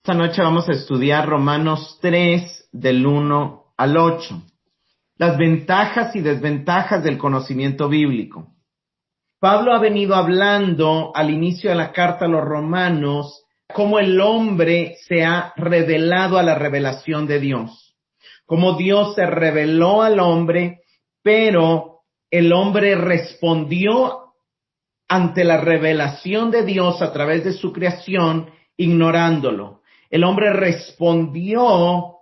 Esta noche vamos a estudiar Romanos 3, del 1 al 8. Las ventajas y desventajas del conocimiento bíblico. Pablo ha venido hablando al inicio de la carta a los romanos cómo el hombre se ha revelado a la revelación de Dios. Cómo Dios se reveló al hombre, pero el hombre respondió ante la revelación de Dios a través de su creación, ignorándolo. El hombre respondió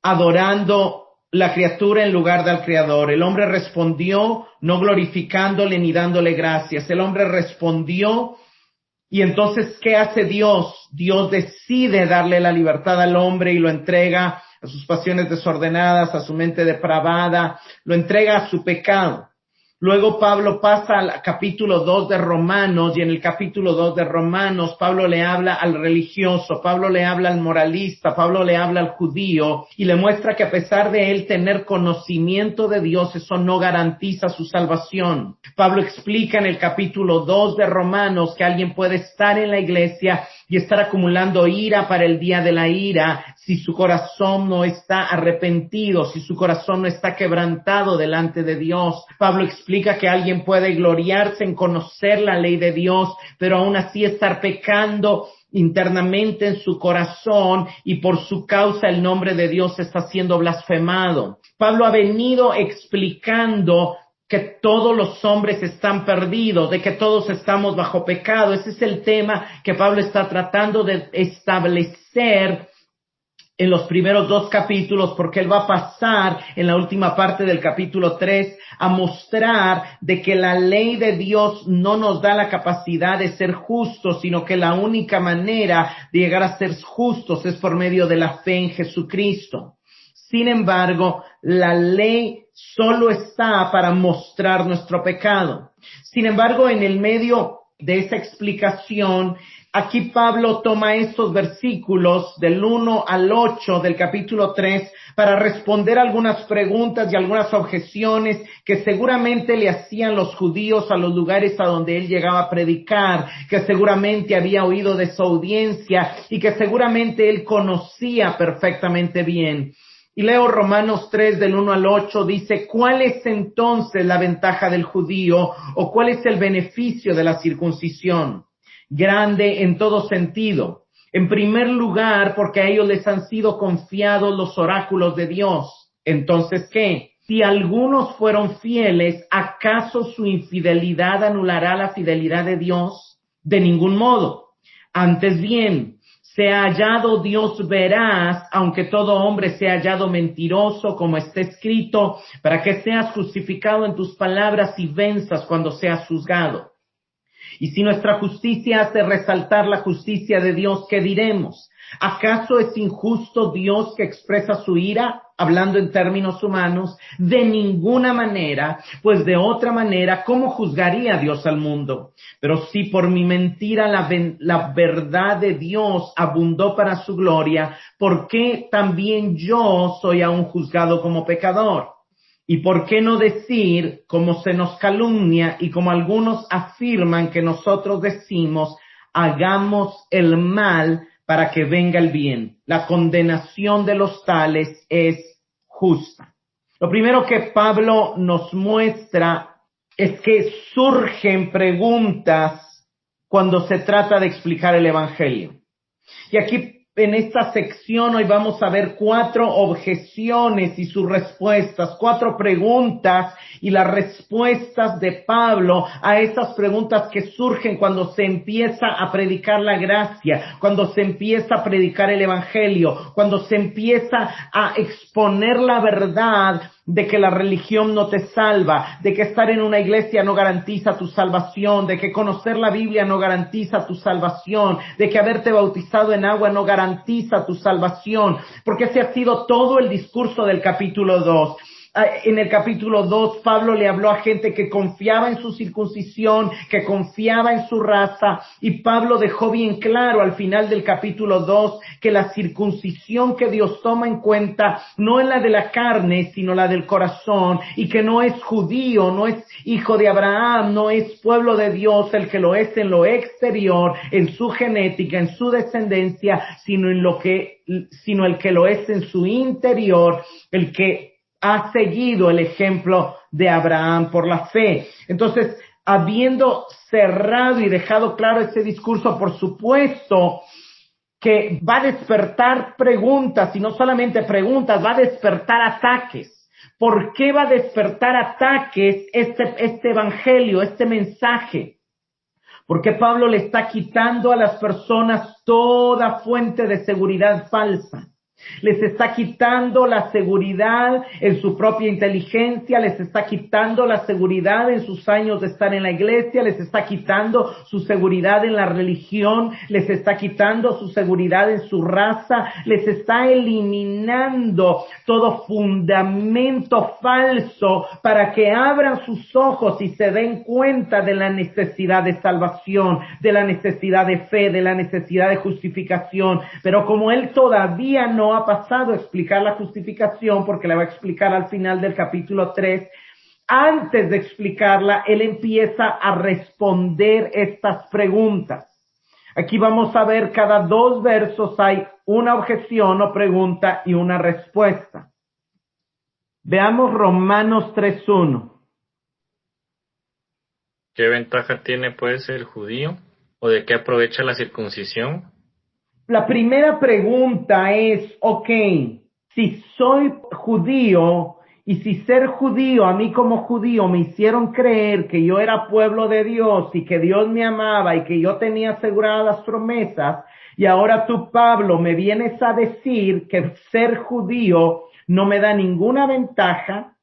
adorando la criatura en lugar del Creador. El hombre respondió no glorificándole ni dándole gracias. El hombre respondió y entonces, ¿qué hace Dios? Dios decide darle la libertad al hombre y lo entrega a sus pasiones desordenadas, a su mente depravada, lo entrega a su pecado. Luego Pablo pasa al capítulo 2 de Romanos, y en el capítulo 2 de Romanos Pablo le habla al religioso, Pablo le habla al moralista, Pablo le habla al judío y le muestra que a pesar de él tener conocimiento de Dios, eso no garantiza su salvación. Pablo explica en el capítulo 2 de Romanos que alguien puede estar en la iglesia y estar acumulando ira para el día de la ira si su corazón no está arrepentido, si su corazón no está quebrantado delante de Dios. Pablo explica que alguien puede gloriarse en conocer la ley de Dios, pero aún así estar pecando internamente en su corazón y por su causa el nombre de Dios está siendo blasfemado. Pablo ha venido explicando que todos los hombres están perdidos, de que todos estamos bajo pecado. Ese es el tema que Pablo está tratando de establecer en los primeros 2 capítulos, porque él va a pasar en la última parte del capítulo 3 a mostrar de que la ley de Dios no nos da la capacidad de ser justos, sino que la única manera de llegar a ser justos es por medio de la fe en Jesucristo. Sin embargo, la ley solo está para mostrar nuestro pecado. Sin embargo, en el medio de esa explicación, aquí Pablo toma estos versículos del 1 al 8 del capítulo 3 para responder algunas preguntas y algunas objeciones que seguramente le hacían los judíos a los lugares a donde él llegaba a predicar, que seguramente había oído de su audiencia y que seguramente él conocía perfectamente bien. Y leo Romanos 3 del 1 al 8, dice, ¿cuál es entonces la ventaja del judío o cuál es el beneficio de la circuncisión? Grande en todo sentido. En primer lugar, porque a ellos les han sido confiados los oráculos de Dios. Entonces, ¿qué? Si algunos fueron fieles, ¿acaso su infidelidad anulará la fidelidad de Dios? De ningún modo. Antes bien, se ha hallado Dios veraz, aunque todo hombre sea hallado mentiroso, como está escrito, para que seas justificado en tus palabras y venzas cuando seas juzgado. Y si nuestra justicia hace resaltar la justicia de Dios, ¿qué diremos? ¿Acaso es injusto Dios que expresa su ira, hablando en términos humanos? De ninguna manera, pues de otra manera, ¿cómo juzgaría Dios al mundo? Pero si por mi mentira la verdad de Dios abundó para su gloria, ¿por qué también yo soy aún juzgado como pecador? ¿Y por qué no decir, como se nos calumnia y como algunos afirman que nosotros decimos, hagamos el mal para que venga el bien? La condenación de los tales es justa. Lo primero que Pablo nos muestra es que surgen preguntas cuando se trata de explicar el Evangelio. Y aquí en esta sección hoy vamos a ver 4 objeciones y sus respuestas, 4 preguntas y las respuestas de Pablo a esas preguntas que surgen cuando se empieza a predicar la gracia, cuando se empieza a predicar el Evangelio, cuando se empieza a exponer la verdad de que la religión no te salva, de que estar en una iglesia no garantiza tu salvación, de que conocer la Biblia no garantiza tu salvación, de que haberte bautizado en agua no garantiza tu salvación, porque ese ha sido todo el discurso del capítulo 2. En el capítulo 2, Pablo le habló a gente que confiaba en su circuncisión, que confiaba en su raza, y Pablo dejó bien claro al final del capítulo 2 que la circuncisión que Dios toma en cuenta no es la de la carne, sino la del corazón, y que no es judío, no es hijo de Abraham, no es pueblo de Dios el que lo es en lo exterior, en su genética, en su descendencia, sino el que lo es en su interior, el que ha seguido el ejemplo de Abraham por la fe. Entonces, habiendo cerrado y dejado claro este discurso, por supuesto que va a despertar preguntas, y no solamente preguntas, va a despertar ataques. ¿Por qué va a despertar ataques este evangelio, este mensaje? Porque Pablo le está quitando a las personas toda fuente de seguridad falsa. Les está quitando la seguridad en su propia inteligencia, les está quitando la seguridad en sus años de estar en la iglesia, les está quitando su seguridad en la religión, les está quitando su seguridad en su raza, les está eliminando todo fundamento falso para que abran sus ojos y se den cuenta de la necesidad de salvación, de la necesidad de fe, de la necesidad de justificación. Pero como él todavía no ha pasado a explicar la justificación, porque la va a explicar al final del capítulo 3, antes de explicarla, él empieza a responder estas preguntas. Aquí vamos a ver cada 2 versos hay una objeción o pregunta y una respuesta. Veamos Romanos 3:1. ¿Qué ventaja tiene pues el judío? ¿O de qué aprovecha la circuncisión? La primera pregunta es, si soy judío y si ser judío, a mí como judío me hicieron creer que yo era pueblo de Dios y que Dios me amaba y que yo tenía aseguradas las promesas, y ahora tú, Pablo, me vienes a decir que ser judío no me da ninguna ventaja.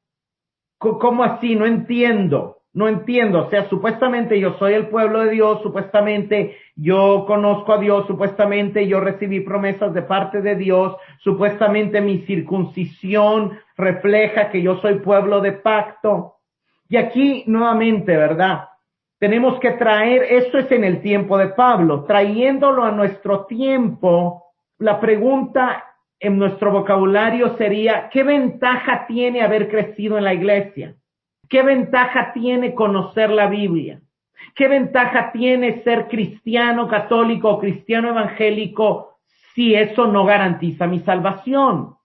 ¿Cómo así? No entiendo. O sea, supuestamente yo soy el pueblo de Dios, supuestamente yo conozco a Dios, supuestamente yo recibí promesas de parte de Dios, supuestamente mi circuncisión refleja que yo soy pueblo de pacto. Y aquí nuevamente, ¿verdad? Tenemos que traer, esto es en el tiempo de Pablo, trayéndolo a nuestro tiempo, la pregunta en nuestro vocabulario sería, ¿qué ventaja tiene haber crecido en la iglesia? ¿Qué ventaja tiene conocer la Biblia? ¿Qué ventaja tiene ser cristiano católico o cristiano evangélico si eso no garantiza mi salvación?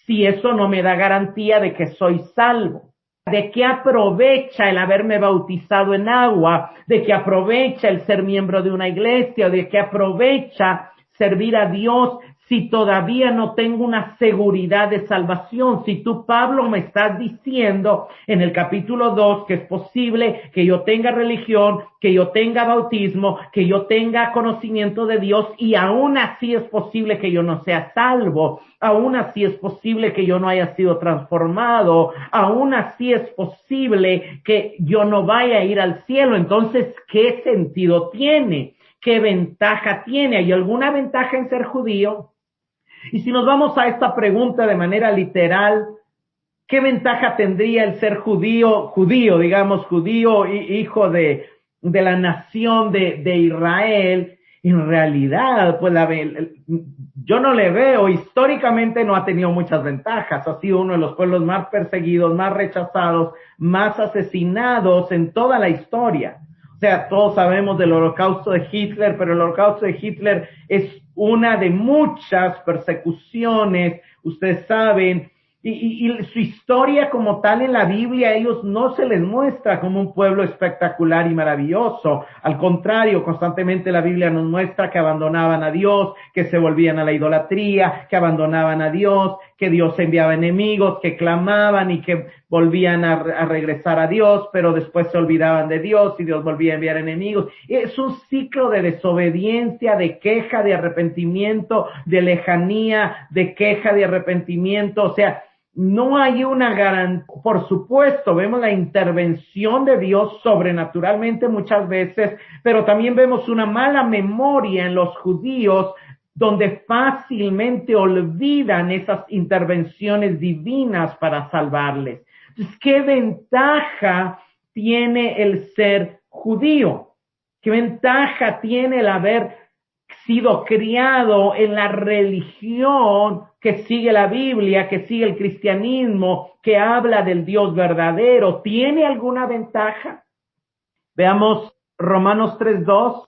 Si eso no me da garantía de que soy salvo. ¿De qué aprovecha el haberme bautizado en agua? ¿De qué aprovecha el ser miembro de una iglesia? ¿O de qué aprovecha servir a Dios si todavía no tengo una seguridad de salvación? Si tú, Pablo, me estás diciendo en el capítulo 2 que es posible que yo tenga religión, que yo tenga bautismo, que yo tenga conocimiento de Dios, y aún así es posible que yo no sea salvo, aún así es posible que yo no haya sido transformado, aún así es posible que yo no vaya a ir al cielo. Entonces, ¿qué sentido tiene? ¿Qué ventaja tiene? ¿Hay alguna ventaja en ser judío? Y si nos vamos a esta pregunta de manera literal, ¿qué ventaja tendría el ser judío, hijo de la nación de Israel? En realidad, pues yo no le veo, históricamente no ha tenido muchas ventajas, ha sido uno de los pueblos más perseguidos, más rechazados, más asesinados en toda la historia. O sea, todos sabemos del holocausto de Hitler, pero el holocausto de Hitler es una de muchas persecuciones, ustedes saben, y su historia como tal en la Biblia, a ellos no se les muestra como un pueblo espectacular y maravilloso. Al contrario, constantemente la Biblia nos muestra que abandonaban a Dios, que se volvían a la idolatría, que abandonaban a Dios, que Dios enviaba enemigos, que clamaban y que volvían a regresar a Dios, pero después se olvidaban de Dios y Dios volvía a enviar enemigos. Es un ciclo de desobediencia, de queja, de arrepentimiento, de lejanía, de queja, de arrepentimiento. O sea, no hay una garantía. Por supuesto, vemos la intervención de Dios sobrenaturalmente muchas veces, pero también vemos una mala memoria en los judíos donde fácilmente olvidan esas intervenciones divinas para salvarles. Entonces, ¿qué ventaja tiene el ser judío? ¿Qué ventaja tiene el haber sido criado en la religión que sigue la Biblia, que sigue el cristianismo, que habla del Dios verdadero? ¿Tiene alguna ventaja? Veamos Romanos 3:2.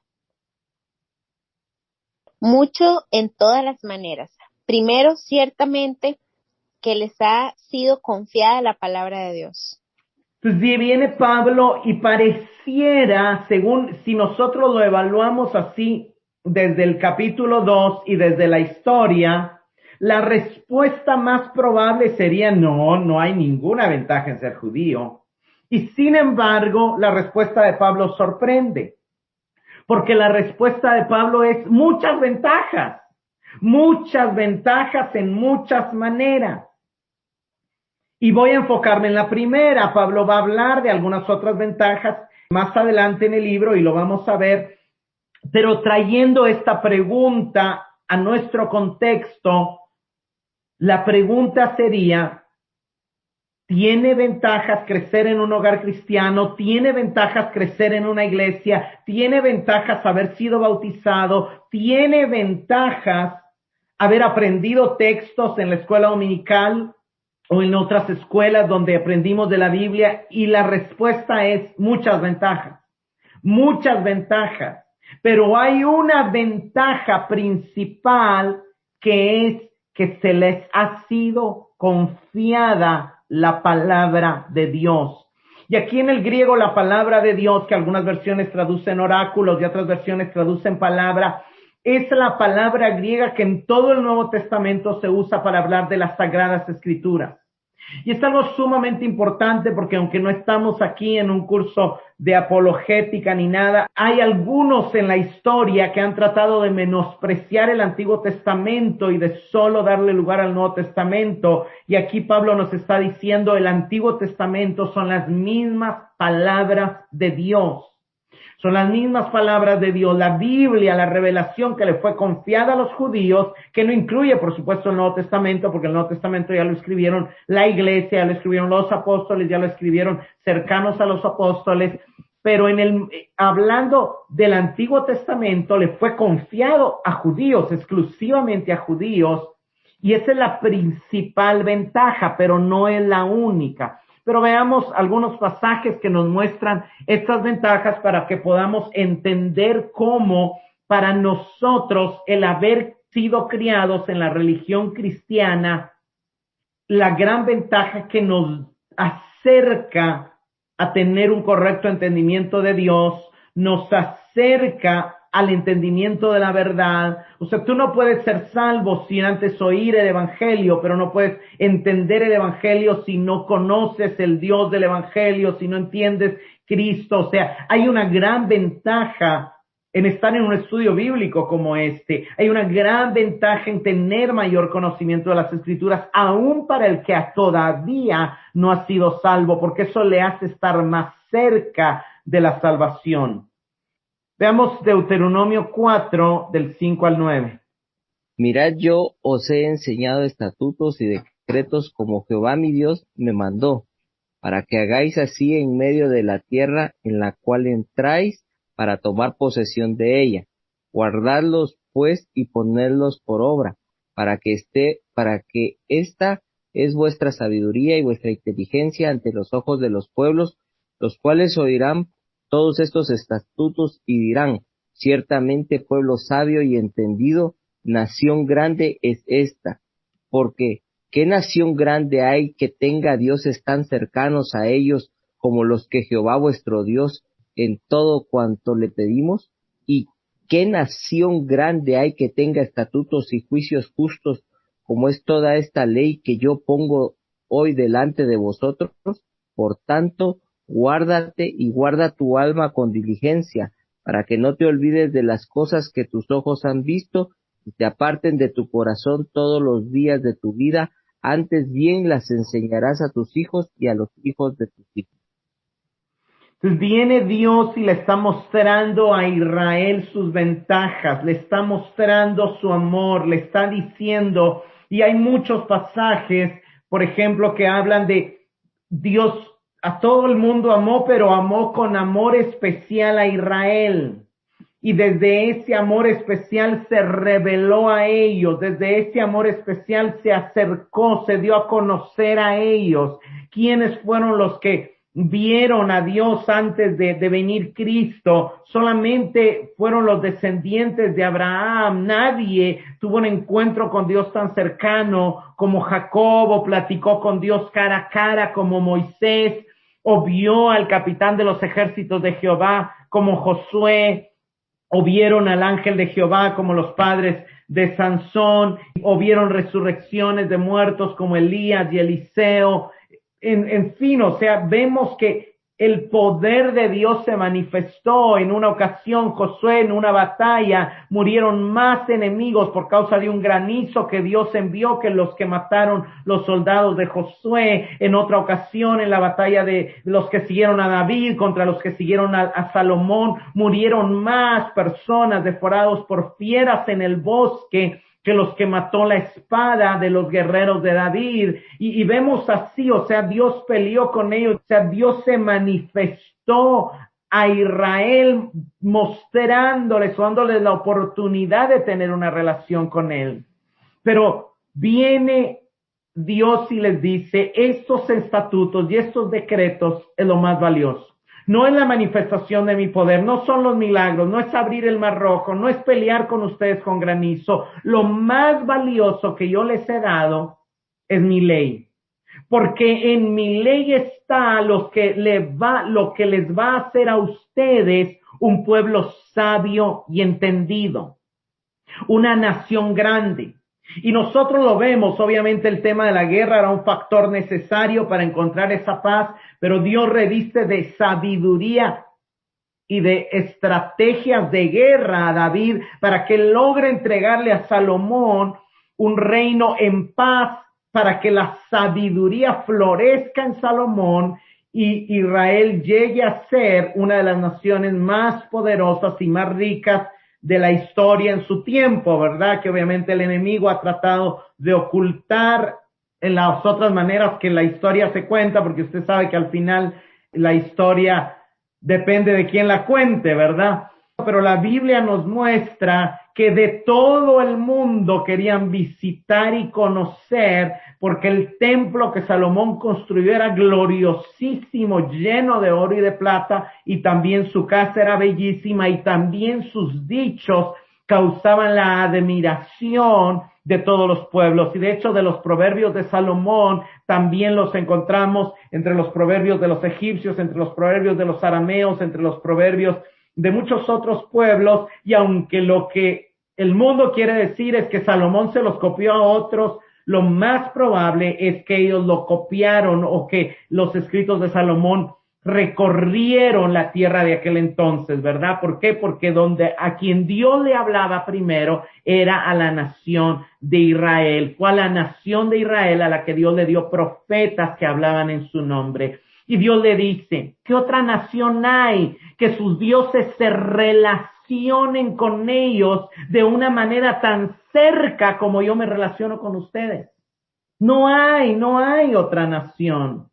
Mucho en todas las maneras. Primero, ciertamente, que les ha sido confiada la palabra de Dios. Entonces viene Pablo y pareciera, según si nosotros lo evaluamos así desde el capítulo 2 y desde la historia, la respuesta más probable sería no hay ninguna ventaja en ser judío. Y sin embargo, la respuesta de Pablo sorprende, porque la respuesta de Pablo es muchas ventajas en muchas maneras. Y voy a enfocarme en la primera. Pablo va a hablar de algunas otras ventajas más adelante en el libro y lo vamos a ver, pero trayendo esta pregunta a nuestro contexto, la pregunta sería, ¿tiene ventajas crecer en un hogar cristiano? ¿Tiene ventajas crecer en una iglesia? ¿Tiene ventajas haber sido bautizado? ¿Tiene ventajas haber aprendido textos en la escuela dominical o en otras escuelas donde aprendimos de la Biblia? Y la respuesta es muchas ventajas, pero hay una ventaja principal que es que se les ha sido confiada la palabra de Dios. Y aquí en el griego la palabra de Dios, que algunas versiones traducen oráculos y otras versiones traducen palabra, es la palabra griega que en todo el Nuevo Testamento se usa para hablar de las Sagradas Escrituras. Y es algo sumamente importante porque aunque no estamos aquí en un curso de apologética ni nada, hay algunos en la historia que han tratado de menospreciar el Antiguo Testamento y de solo darle lugar al Nuevo Testamento. Y aquí Pablo nos está diciendo el Antiguo Testamento son las mismas palabras de Dios. Son las mismas palabras de Dios, la Biblia, la revelación que le fue confiada a los judíos, que no incluye, por supuesto, el Nuevo Testamento, porque el Nuevo Testamento ya lo escribieron la iglesia, ya lo escribieron los apóstoles, ya lo escribieron cercanos a los apóstoles, pero hablando del Antiguo Testamento, le fue confiado a judíos, exclusivamente a judíos, y esa es la principal ventaja, pero no es la única. Pero veamos algunos pasajes que nos muestran estas ventajas para que podamos entender cómo para nosotros el haber sido criados en la religión cristiana, la gran ventaja que nos acerca a tener un correcto entendimiento de Dios, nos acerca al entendimiento de la verdad. O sea, tú no puedes ser salvo sin antes oír el evangelio, pero no puedes entender el evangelio si no conoces el Dios del evangelio, si no entiendes Cristo. O sea, hay una gran ventaja en estar en un estudio bíblico como este. Hay una gran ventaja en tener mayor conocimiento de las Escrituras, aún para el que todavía no ha sido salvo, porque eso le hace estar más cerca de la salvación. Veamos Deuteronomio 4, del 5 al 9. Mirad, yo os he enseñado estatutos y decretos como Jehová mi Dios me mandó, para que hagáis así en medio de la tierra en la cual entráis para tomar posesión de ella. Guardadlos pues y ponedlos por obra, para que esta es vuestra sabiduría y vuestra inteligencia ante los ojos de los pueblos, los cuales oirán todos estos estatutos y dirán, ciertamente pueblo sabio y entendido, nación grande es esta, porque ¿qué nación grande hay que tenga dioses tan cercanos a ellos como los que Jehová vuestro Dios en todo cuanto le pedimos? ¿Y qué nación grande hay que tenga estatutos y juicios justos como es toda esta ley que yo pongo hoy delante de vosotros? Por tanto, guárdate y guarda tu alma con diligencia, para que no te olvides de las cosas que tus ojos han visto y te aparten de tu corazón todos los días de tu vida, antes bien las enseñarás a tus hijos y a los hijos de tus hijos. Entonces viene Dios y le está mostrando a Israel sus ventajas, le está mostrando su amor, le está diciendo, y hay muchos pasajes, por ejemplo, que hablan de Dios a todo el mundo amó, pero amó con amor especial a Israel. Y desde ese amor especial se reveló a ellos, desde ese amor especial se acercó, se dio a conocer a ellos. ¿Quiénes fueron los que vieron a Dios antes de venir Cristo? Solamente fueron los descendientes de Abraham. Nadie tuvo un encuentro con Dios tan cercano como Jacob, o platicó con Dios cara a cara como Moisés, o vio al capitán de los ejércitos de Jehová como Josué, o vieron al ángel de Jehová como los padres de Sansón, o vieron resurrecciones de muertos como Elías y Eliseo. En fin, o sea, vemos que el poder de Dios se manifestó en una ocasión. Josué, en una batalla, murieron más enemigos por causa de un granizo que Dios envió que los que mataron los soldados de Josué. En otra ocasión, en la batalla de los que siguieron a David contra los que siguieron a Salomón, murieron más personas devorados por fieras en el bosque que los que mató la espada de los guerreros de David. Y vemos así, o sea, Dios peleó con ellos, o sea, Dios se manifestó a Israel mostrándoles o dándoles la oportunidad de tener una relación con él. Pero viene Dios y les dice, estos estatutos y estos decretos es lo más valioso. No es la manifestación de mi poder, no son los milagros, no es abrir el mar rojo, no es pelear con ustedes con granizo. Lo más valioso que yo les he dado es mi ley. Porque en mi ley está lo que les va a hacer a ustedes un pueblo sabio y entendido. Una nación grande. Y nosotros lo vemos, obviamente el tema de la guerra era un factor necesario para encontrar esa paz, pero Dios reviste de sabiduría y de estrategias de guerra a David para que logre entregarle a Salomón un reino en paz, para que la sabiduría florezca en Salomón y Israel llegue a ser una de las naciones más poderosas y más ricas de la historia en su tiempo, ¿verdad? Que obviamente el enemigo ha tratado de ocultar en las otras maneras que la historia se cuenta, porque usted sabe que al final la historia depende de quién la cuente, ¿verdad? Pero la Biblia nos muestra que de todo el mundo querían visitar y conocer, porque el templo que Salomón construyó era gloriosísimo, lleno de oro y de plata, y también su casa era bellísima, y también sus dichos causaban la admiración de todos los pueblos. Y de hecho, de los proverbios de Salomón también los encontramos entre los proverbios de los egipcios, entre los proverbios de los arameos, entre los proverbios de muchos otros pueblos. Y aunque lo que el mundo quiere decir es que Salomón se los copió a otros, lo más probable es que ellos lo copiaron, o que los escritos de Salomón recorrieron la tierra de aquel entonces, ¿verdad? ¿Por qué? Porque a quien Dios le hablaba primero era a la nación de Israel. Fue a la nación de Israel a la que Dios le dio profetas que hablaban en su nombre. Y Dios le dice, ¿qué otra nación hay que sus dioses se relacionen con ellos de una manera tan cerca como yo me relaciono con ustedes? No hay otra nación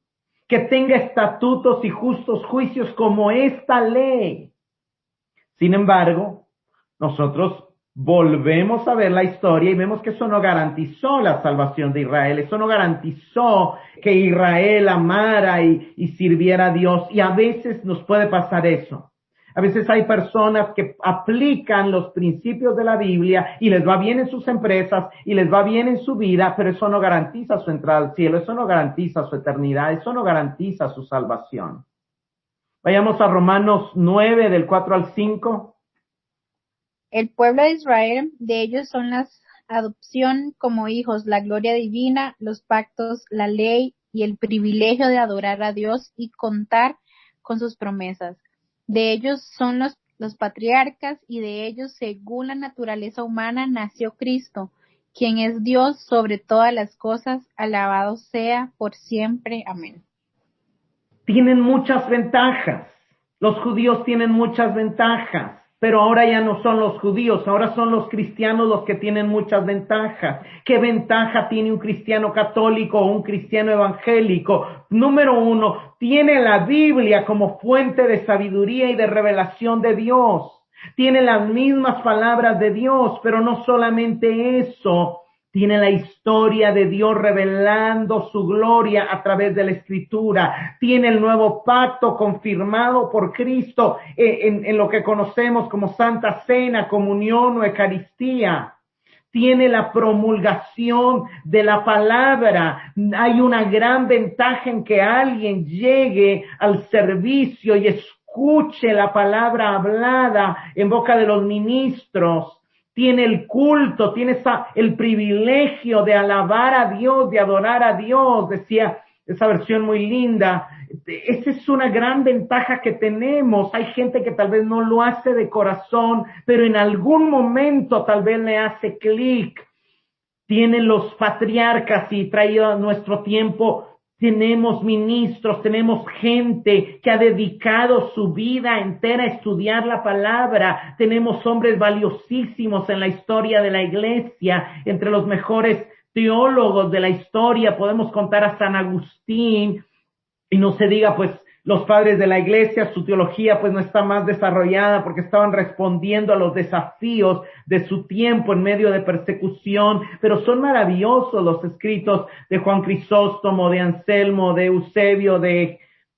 que tenga estatutos y justos juicios como esta ley. Sin embargo, nosotros volvemos a ver la historia y vemos que eso no garantizó la salvación de Israel, eso no garantizó que Israel amara y sirviera a Dios. Y a veces nos puede pasar eso. A veces hay personas que aplican los principios de la Biblia y les va bien en sus empresas y les va bien en su vida, pero eso no garantiza su entrada al cielo, eso no garantiza su eternidad, eso no garantiza su salvación. Vayamos a Romanos 9, del 4 al 5. El pueblo de Israel, de ellos son la adopción como hijos, la gloria divina, los pactos, la ley y el privilegio de adorar a Dios y contar con sus promesas. De ellos son los patriarcas, y de ellos, según la naturaleza humana, nació Cristo, quien es Dios sobre todas las cosas, alabado sea por siempre. Amén. Tienen muchas ventajas. Los judíos tienen muchas ventajas. pero ahora ya no son los judíos, ahora son los cristianos los que tienen muchas ventajas. ¿Qué ventaja tiene un cristiano católico o un cristiano evangélico? Número uno, tiene la Biblia como fuente de sabiduría y de revelación de Dios. Tiene las mismas palabras de Dios, pero no solamente eso. Tiene la historia de Dios revelando su gloria a través de la Escritura. Tiene el nuevo pacto confirmado por Cristo en lo que conocemos como Santa Cena, comunión o Eucaristía. Tiene la promulgación de la palabra. Hay una gran ventaja en que alguien llegue al servicio y escuche la palabra hablada en boca de los ministros. Tiene el culto, tiene el privilegio de alabar a Dios, de adorar a Dios, decía esa versión muy linda. Esa es una gran ventaja que tenemos. Hay gente que tal vez no lo hace de corazón, pero en algún momento tal vez le hace clic. Tienen los patriarcas y traído a nuestro tiempo. Tenemos ministros, tenemos gente que ha dedicado su vida entera a estudiar la palabra. Tenemos hombres valiosísimos en la historia de la iglesia. Entre los mejores teólogos de la historia podemos contar a San Agustín. Y no se diga, pues, los padres de la iglesia, su teología pues no está más desarrollada porque estaban respondiendo a los desafíos de su tiempo en medio de persecución, pero son maravillosos los escritos de Juan Crisóstomo, de Anselmo, de Eusebio,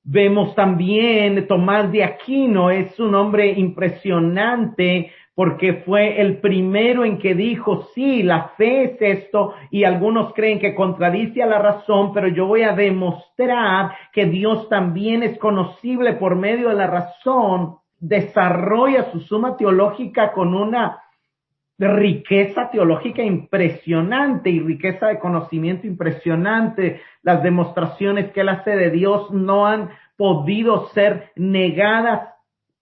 vemos también de Tomás de Aquino. Es un hombre impresionante porque fue el primero en que dijo, sí, la fe es esto, y algunos creen que contradice a la razón, pero yo voy a demostrar que Dios también es conocible por medio de la razón. Desarrolla su suma teológica con una riqueza teológica impresionante y riqueza de conocimiento impresionante. Las demostraciones que él hace de Dios no han podido ser negadas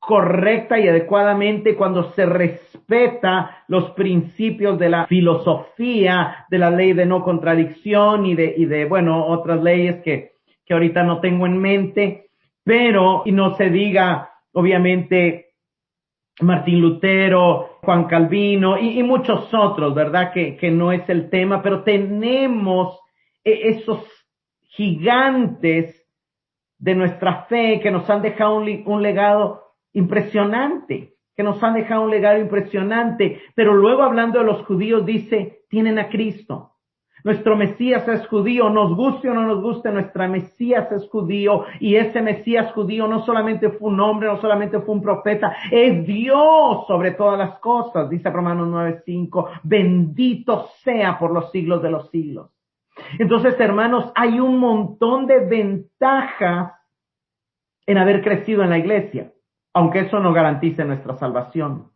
correcta y adecuadamente cuando se respeta los principios de la filosofía, de la ley de no contradicción y de otras leyes que ahorita no tengo en mente, pero, y no se diga, obviamente, Martín Lutero, Juan Calvino y muchos otros, ¿verdad? Que no es el tema, pero tenemos esos gigantes de nuestra fe que nos han dejado un legado impresionante, pero luego hablando de los judíos dice, tienen a Cristo. Nuestro Mesías es judío, nos guste o no nos guste, nuestro Mesías es judío, y ese Mesías judío no solamente fue un hombre, no solamente fue un profeta, es Dios sobre todas las cosas, dice Romanos 9:5, bendito sea por los siglos de los siglos. Entonces, hermanos, hay un montón de ventajas en haber crecido en la iglesia, aunque eso no garantice nuestra salvación.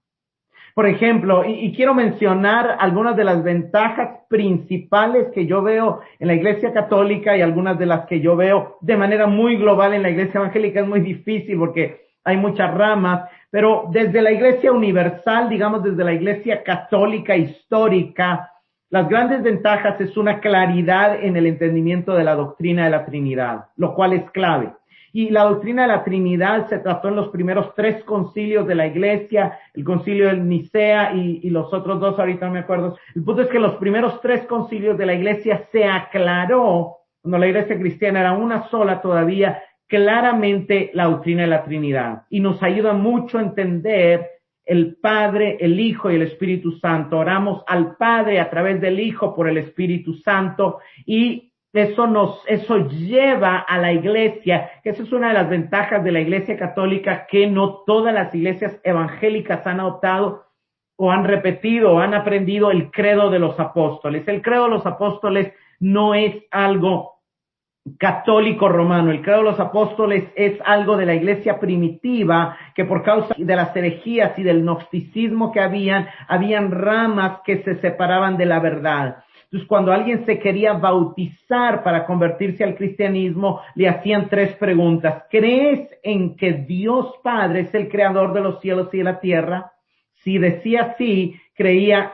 Por ejemplo, y quiero mencionar algunas de las ventajas principales que yo veo en la iglesia católica y algunas de las que yo veo de manera muy global en la iglesia evangélica. Es muy difícil porque hay muchas ramas, pero desde la iglesia universal, digamos desde la iglesia católica histórica, las grandes ventajas es una claridad en el entendimiento de la doctrina de la Trinidad, lo cual es clave. Y la doctrina de la Trinidad se trató en los primeros 3 concilios de la iglesia, el concilio de Nicea y los otros 2, ahorita no me acuerdo. El punto es que en los primeros 3 concilios de la iglesia se aclaró, cuando la iglesia cristiana era una sola todavía, claramente la doctrina de la Trinidad. Y nos ayuda mucho a entender el Padre, el Hijo y el Espíritu Santo. Oramos al Padre a través del Hijo por el Espíritu Santo, y eso lleva a la iglesia, que esa es una de las ventajas de la iglesia católica que no todas las iglesias evangélicas han adoptado o han repetido o han aprendido el credo de los apóstoles. El credo de los apóstoles no es algo católico romano. El credo de los apóstoles es algo de la iglesia primitiva que por causa de las herejías y del gnosticismo que habían ramas que se separaban de la verdad. Entonces, cuando alguien se quería bautizar para convertirse al cristianismo, le hacían 3 preguntas. ¿Crees en que Dios Padre es el creador de los cielos y de la tierra? Si decía sí, creía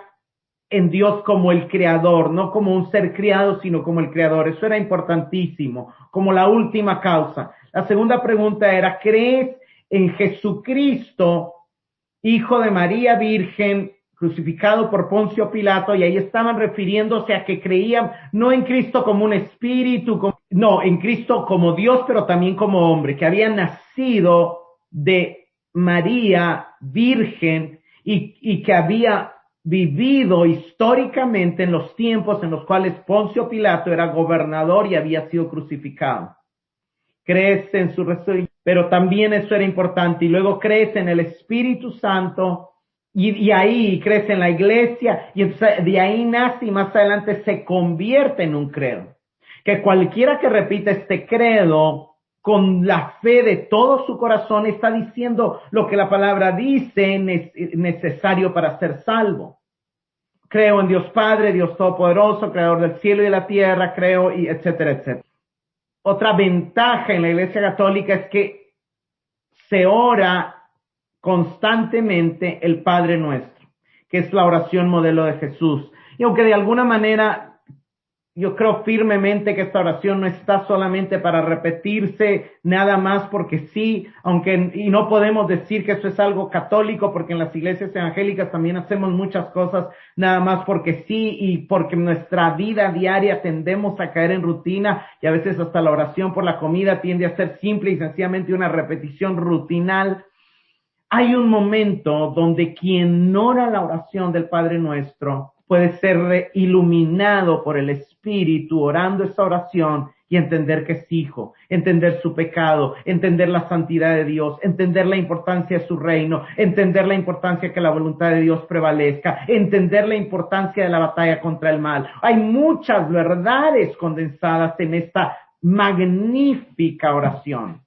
en Dios como el creador, no como un ser criado, sino como el creador. Eso era importantísimo, como la última causa. La segunda pregunta era, ¿crees en Jesucristo hijo de María Virgen, crucificado por Poncio Pilato, y ahí estaban refiriéndose a que creían no en Cristo como un espíritu, no, en Cristo como Dios, pero también como hombre, que había nacido de María Virgen y que había vivido históricamente en los tiempos en los cuales Poncio Pilato era gobernador y había sido crucificado. Crees en su resurrección, pero también eso era importante, y luego crees en el Espíritu Santo, y ahí crees en la iglesia, y entonces de ahí nace y más adelante se convierte en un credo. Que cualquiera que repita este credo con la fe de todo su corazón está diciendo lo que la palabra dice necesario para ser salvo. Creo en Dios Padre, Dios Todopoderoso, Creador del cielo y de la tierra, creo, y etcétera, etcétera. Otra ventaja en la Iglesia Católica es que se ora constantemente el Padre Nuestro, que es la oración modelo de Jesús. Y aunque de alguna manera yo creo firmemente que esta oración no está solamente para repetirse nada más porque sí, y no podemos decir que eso es algo católico, porque en las iglesias evangélicas también hacemos muchas cosas nada más porque sí, y porque en nuestra vida diaria tendemos a caer en rutina, y a veces hasta la oración por la comida tiende a ser simple y sencillamente una repetición rutinal. Hay un momento donde quien ora la oración del Padre Nuestro puede ser iluminado por el Espíritu orando esa oración y entender que es hijo, entender su pecado, entender la santidad de Dios, entender la importancia de su reino, entender la importancia que la voluntad de Dios prevalezca, entender la importancia de la batalla contra el mal. Hay muchas verdades condensadas en esta magnífica oración.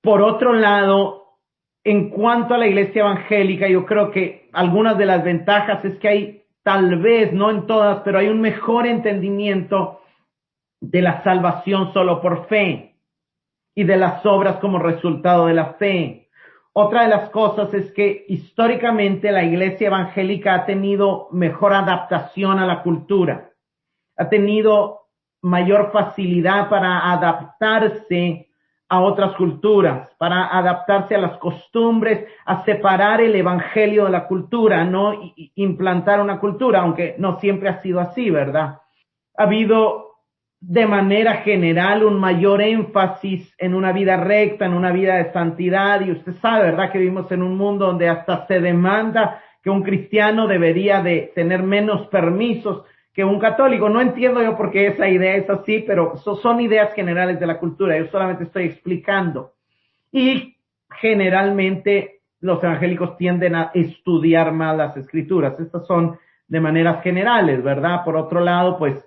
Por otro lado, en cuanto a la iglesia evangélica, yo creo que algunas de las ventajas es que hay, tal vez, no en todas, pero hay un mejor entendimiento de la salvación solo por fe y de las obras como resultado de la fe. Otra de las cosas es que históricamente la iglesia evangélica ha tenido mejor adaptación a la cultura, ha tenido mayor facilidad para adaptarse a otras culturas, para adaptarse a las costumbres, a separar el evangelio de la cultura, no implantar una cultura, aunque no siempre ha sido así, ¿verdad? Ha habido de manera general un mayor énfasis en una vida recta, en una vida de santidad, y usted sabe, ¿verdad?, que vivimos en un mundo donde hasta se demanda que un cristiano debería de tener menos permisos que un católico. No entiendo yo por qué esa idea es así, pero son ideas generales de la cultura. Yo solamente estoy explicando. Y generalmente los evangélicos tienden a estudiar más las escrituras. Estas son de maneras generales, ¿verdad? Por otro lado, pues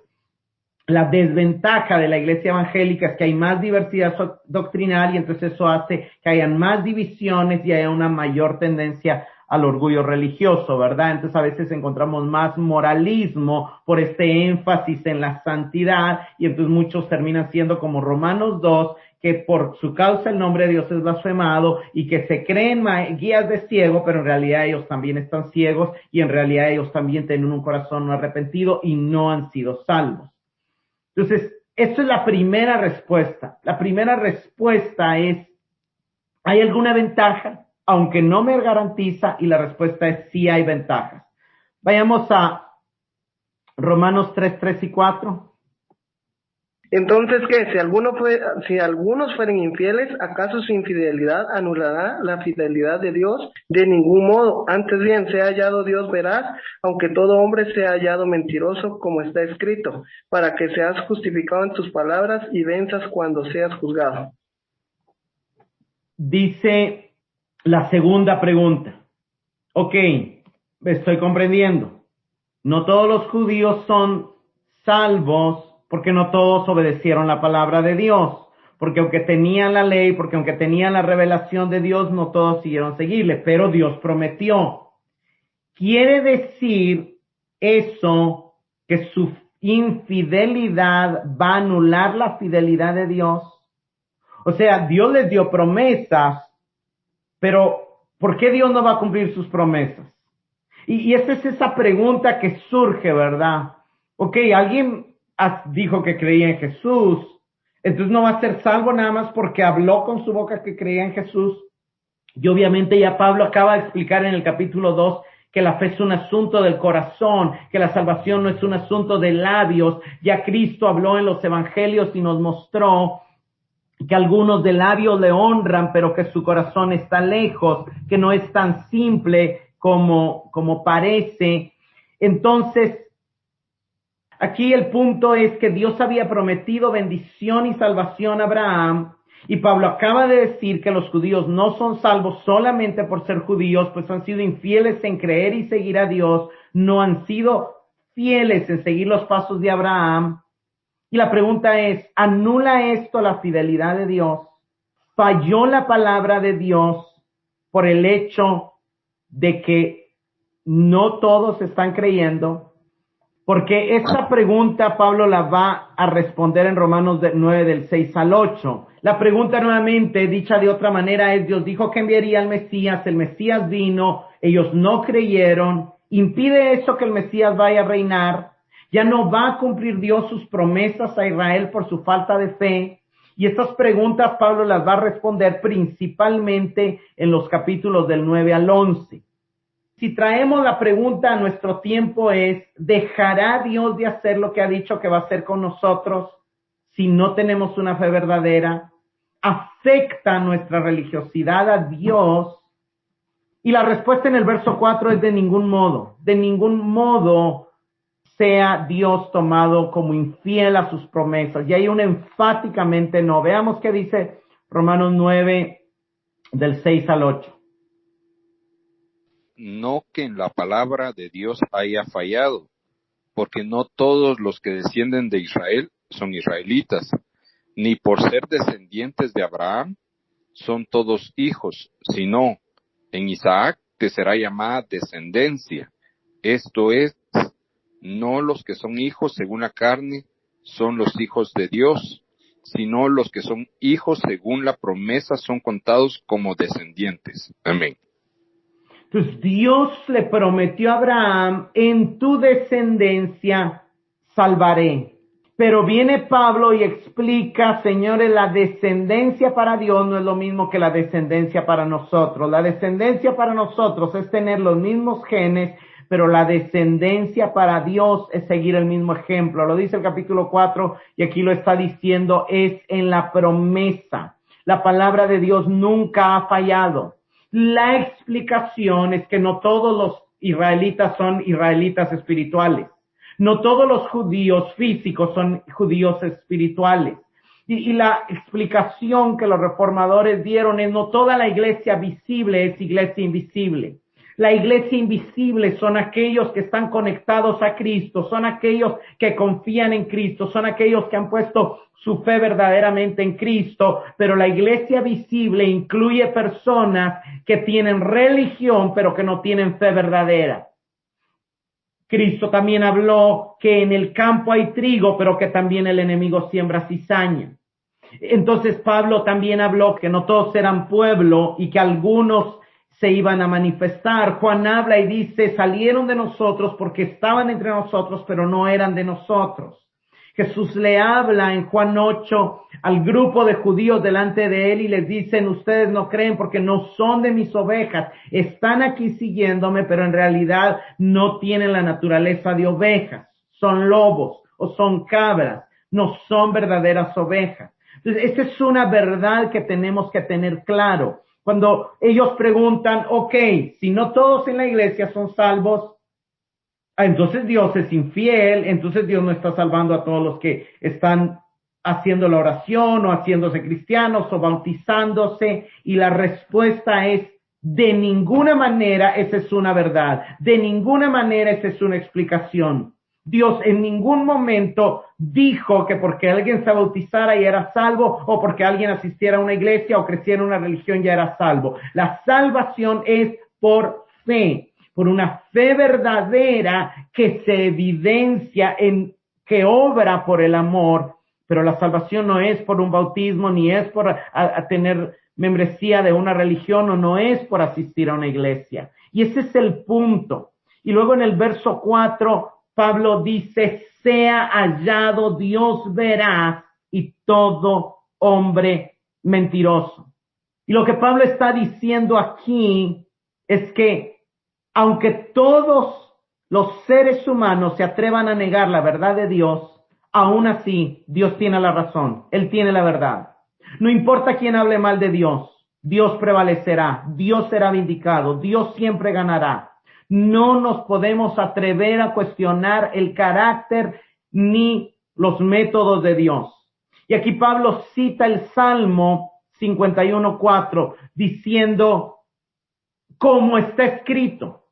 la desventaja de la iglesia evangélica es que hay más diversidad doctrinal, y entonces eso hace que hayan más divisiones y haya una mayor tendencia al orgullo religioso, ¿verdad? Entonces a veces encontramos más moralismo por este énfasis en la santidad, y entonces muchos terminan siendo como Romanos 2, que por su causa el nombre de Dios es blasfemado, y que se creen guías de ciego, pero en realidad ellos también están ciegos, y en realidad ellos también tienen un corazón no arrepentido y no han sido salvos. Entonces, esa es la primera respuesta. La primera respuesta es, ¿hay alguna ventaja? Aunque no me garantiza, y la respuesta es sí hay ventajas. Vayamos a Romanos 3, 3 y 4. Entonces, ¿qué? Si algunos fueren infieles, ¿acaso su infidelidad anulará la fidelidad de Dios? De ningún modo. Antes bien, sea hallado Dios veraz, aunque todo hombre sea hallado mentiroso, como está escrito, para que seas justificado en tus palabras y venzas cuando seas juzgado. Dice la segunda pregunta. Ok, estoy comprendiendo. No todos los judíos son salvos porque no todos obedecieron la palabra de Dios. Porque aunque tenían la ley, porque aunque tenían la revelación de Dios, no todos siguieron seguirle. Pero Dios prometió. ¿Quiere decir eso que su infidelidad va a anular la fidelidad de Dios? O sea, Dios les dio promesas, pero ¿por qué Dios no va a cumplir sus promesas? Y esa es esa pregunta que surge, ¿verdad? Ok, alguien dijo que creía en Jesús, entonces no va a ser salvo nada más porque habló con su boca que creía en Jesús. Y obviamente ya Pablo acaba de explicar en el capítulo 2 que la fe es un asunto del corazón, que la salvación no es un asunto de labios. Ya Cristo habló en los evangelios y nos mostró que algunos de labios le honran, pero que su corazón está lejos, que no es tan simple como parece. Entonces, aquí el punto es que Dios había prometido bendición y salvación a Abraham, y Pablo acaba de decir que los judíos no son salvos solamente por ser judíos, pues han sido infieles en creer y seguir a Dios, no han sido fieles en seguir los pasos de Abraham. Y la pregunta es, ¿anula esto la fidelidad de Dios? ¿Falló la palabra de Dios por el hecho de que no todos están creyendo? Porque esta pregunta Pablo la va a responder en Romanos 9 del 6 al 8. La pregunta nuevamente, dicha de otra manera, es: Dios dijo que enviaría al Mesías, el Mesías vino, ellos no creyeron. ¿Impide eso que el Mesías vaya a reinar? ¿Ya no va a cumplir Dios sus promesas a Israel por su falta de fe? Y estas preguntas Pablo las va a responder principalmente en los capítulos del 9 al 11. Si traemos la pregunta a nuestro tiempo es: ¿dejará Dios de hacer lo que ha dicho que va a hacer con nosotros si no tenemos una fe verdadera? ¿Afecta nuestra religiosidad a Dios? Y la respuesta en el verso 4 es: de ningún modo sea Dios tomado como infiel a sus promesas. Y hay un enfáticamente no. Veamos qué dice Romanos 9 del 6 al 8. No que en la palabra de Dios haya fallado, porque no todos los que descienden de Israel son israelitas, ni por ser descendientes de Abraham son todos hijos, sino en Isaac que será llamada descendencia. Esto es, no los que son hijos según la carne son los hijos de Dios, sino los que son hijos según la promesa son contados como descendientes. Amén. Entonces Dios le prometió a Abraham: en tu descendencia salvaré. Pero viene Pablo y explica: señores, la descendencia para Dios no es lo mismo que la descendencia para nosotros. La descendencia para nosotros es tener los mismos genes, pero la descendencia para Dios es seguir el mismo ejemplo. Lo dice el capítulo 4 y aquí lo está diciendo, es en la promesa. La palabra de Dios nunca ha fallado. La explicación es que no todos los israelitas son israelitas espirituales. No todos los judíos físicos son judíos espirituales. Y la explicación que los reformadores dieron es: no toda la iglesia visible es iglesia invisible. La iglesia invisible son aquellos que están conectados a Cristo, son aquellos que confían en Cristo, son aquellos que han puesto su fe verdaderamente en Cristo, pero la iglesia visible incluye personas que tienen religión, pero que no tienen fe verdadera. Cristo también habló que en el campo hay trigo, pero que también el enemigo siembra cizaña. Entonces Pablo también habló que no todos eran pueblo y que algunos se iban a manifestar. Juan habla y dice: salieron de nosotros porque estaban entre nosotros, pero no eran de nosotros. Jesús le habla en Juan 8 al grupo de judíos delante de él y les dicen: ustedes no creen porque no son de mis ovejas, están aquí siguiéndome, pero en realidad no tienen la naturaleza de ovejas, son lobos o son cabras, no son verdaderas ovejas. Entonces, esa es una verdad que tenemos que tener claro. Cuando ellos preguntan: ok, si no todos en la iglesia son salvos, entonces Dios es infiel, entonces Dios no está salvando a todos los que están haciendo la oración o haciéndose cristianos o bautizándose. Y la respuesta es: de ninguna manera esa es una verdad, de ninguna manera esa es una explicación. Dios en ningún momento dijo que porque alguien se bautizara ya era salvo, o porque alguien asistiera a una iglesia o creciera en una religión ya era salvo. La salvación es por fe, por una fe verdadera que se evidencia en que obra por el amor. Pero la salvación no es por un bautismo, ni es por a tener membresía de una religión, o no es por asistir a una iglesia. Y ese es el punto. Y luego en el verso 4, Pablo dice: sea hallado Dios veraz y todo hombre mentiroso. Y lo que Pablo está diciendo aquí es que aunque todos los seres humanos se atrevan a negar la verdad de Dios, aún así Dios tiene la razón, Él tiene la verdad. No importa quién hable mal de Dios, Dios prevalecerá, Dios será vindicado, Dios siempre ganará. No nos podemos atrever a cuestionar el carácter ni los métodos de Dios. Y aquí Pablo cita el Salmo 51:4 diciendo, como está escrito,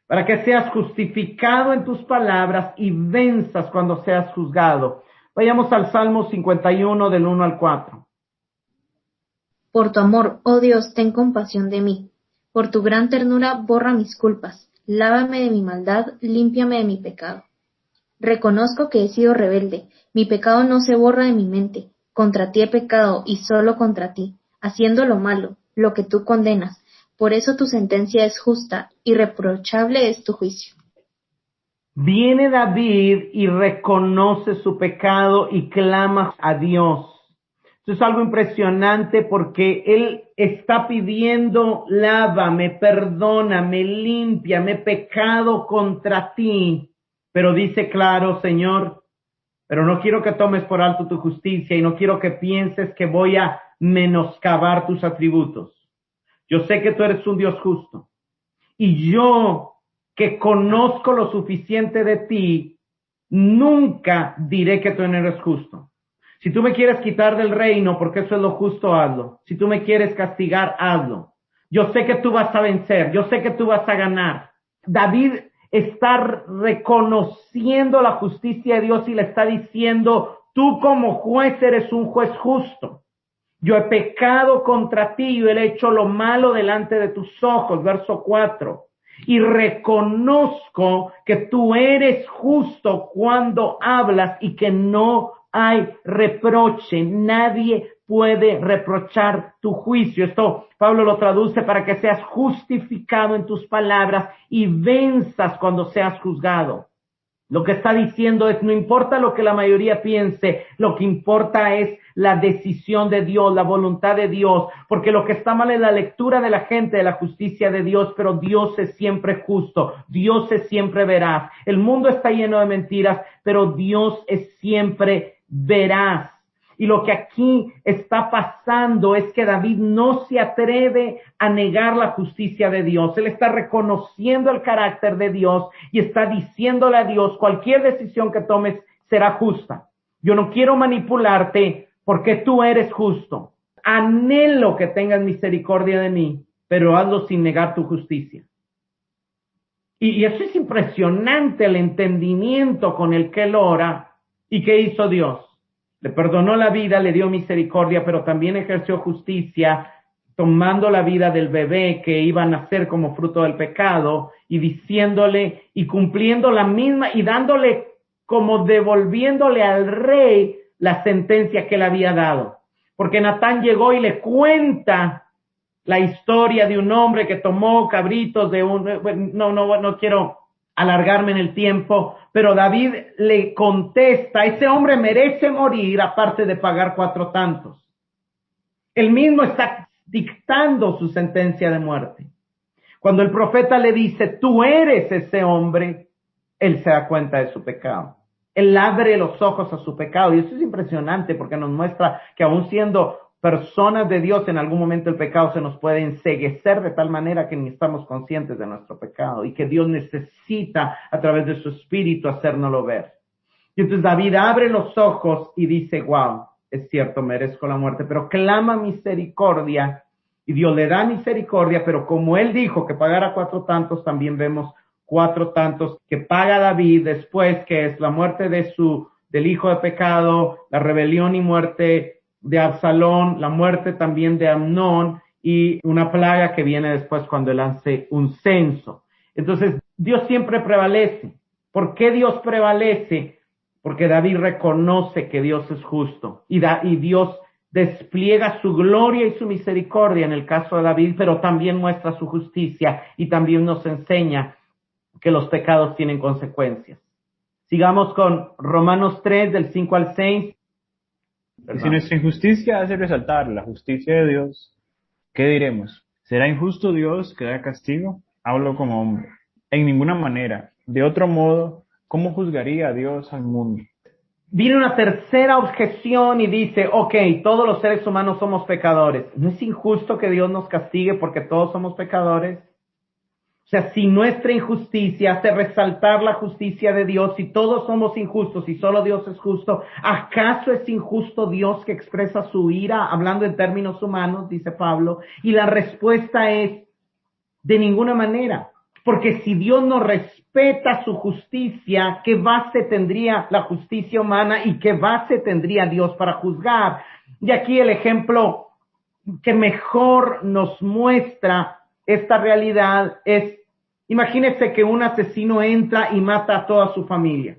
para que seas justificado en tus palabras y venzas cuando seas juzgado. Vayamos al Salmo 51 del 1 al 4. Por tu amor, oh Dios, ten compasión de mí. Por tu gran ternura, borra mis culpas. Lávame de mi maldad, límpiame de mi pecado. Reconozco que he sido rebelde. Mi pecado no se borra de mi mente. Contra ti he pecado y solo contra ti, haciendo lo malo, lo que tú condenas. Por eso tu sentencia es justa, irreprochable es tu juicio. Viene David y reconoce su pecado y clama a Dios. Esto es algo impresionante porque él está pidiendo, lávame, perdóname, límpiame, he pecado contra ti. Pero dice claro, Señor, pero no quiero que tomes por alto tu justicia y no quiero que pienses que voy a menoscabar tus atributos. Yo sé que tú eres un Dios justo y yo que conozco lo suficiente de ti, nunca diré que tú no eres justo. Si tú me quieres quitar del reino, porque eso es lo justo, hazlo. Si tú me quieres castigar, hazlo. Yo sé que tú vas a vencer, yo sé que tú vas a ganar. David está reconociendo la justicia de Dios y le está diciendo, tú como juez eres un juez justo. Yo he pecado contra ti, yo he hecho lo malo delante de tus ojos, verso 4. Y reconozco que tú eres justo cuando hablas y que no hay reproche. Nadie puede reprochar tu juicio. Esto Pablo lo traduce para que seas justificado en tus palabras y venzas cuando seas juzgado. Lo que está diciendo es, no importa lo que la mayoría piense, lo que importa es la decisión de Dios, la voluntad de Dios, porque lo que está mal es la lectura de la gente de la justicia de Dios, pero Dios es siempre justo, Dios es siempre veraz. El mundo está lleno de mentiras, pero Dios es siempre veraz. Y lo que aquí está pasando es que David no se atreve a negar la justicia de Dios. Él está reconociendo el carácter de Dios y está diciéndole a Dios, cualquier decisión que tomes será justa. Yo no quiero manipularte porque tú eres justo. Anhelo que tengas misericordia de mí, pero hazlo sin negar tu justicia. Y eso es impresionante, el entendimiento con el que él ora. ¿Y qué hizo Dios? Le perdonó la vida, le dio misericordia, pero también ejerció justicia, tomando la vida del bebé que iba a nacer como fruto del pecado y diciéndole y cumpliendo la misma y dándole como devolviéndole al rey la sentencia que él había dado. Porque Natán llegó y le cuenta la historia de un hombre que tomó cabritos de no quiero alargarme en el tiempo, pero David le contesta, ese hombre merece morir aparte de pagar 4 tantos. Él mismo está dictando su sentencia de muerte. Cuando el profeta le dice, tú eres ese hombre, él se da cuenta de su pecado. Él abre los ojos a su pecado y eso es impresionante porque nos muestra que aún siendo personas de Dios, en algún momento el pecado se nos puede enceguecer de tal manera que ni estamos conscientes de nuestro pecado y que Dios necesita a través de su espíritu hacérnoslo ver. Y entonces David abre los ojos y dice, wow, es cierto, merezco la muerte, pero clama misericordia y Dios le da misericordia, pero como él dijo que pagara 4 tantos, también vemos 4 tantos que paga David después, que es la muerte del hijo de pecado, la rebelión y muerte de Absalón, la muerte también de Amnón y una plaga que viene después cuando él hace un censo. Entonces, Dios siempre prevalece. ¿Por qué Dios prevalece? Porque David reconoce que Dios es justo y Dios despliega su gloria y su misericordia en el caso de David, pero también muestra su justicia y también nos enseña que los pecados tienen consecuencias. Sigamos con Romanos 3, del 5 al 6. Si nuestra injusticia hace resaltar la justicia de Dios, ¿Qué diremos? ¿Será injusto Dios que da castigo? Hablo como hombre. En ninguna manera. De otro modo, ¿cómo juzgaría a Dios al mundo? Viene una tercera objeción y dice, ok, todos los seres humanos somos pecadores. ¿No es injusto que Dios nos castigue porque todos somos pecadores? O sea, si nuestra injusticia hace resaltar la justicia de Dios, si todos somos injustos y solo Dios es justo, ¿acaso es injusto Dios que expresa su ira hablando en términos humanos, dice Pablo? Y la respuesta es, de ninguna manera. Porque si Dios no respeta su justicia, ¿qué base tendría la justicia humana y qué base tendría Dios para juzgar? Y aquí el ejemplo que mejor nos muestra esta realidad es, imagínese que un asesino entra y mata a toda su familia.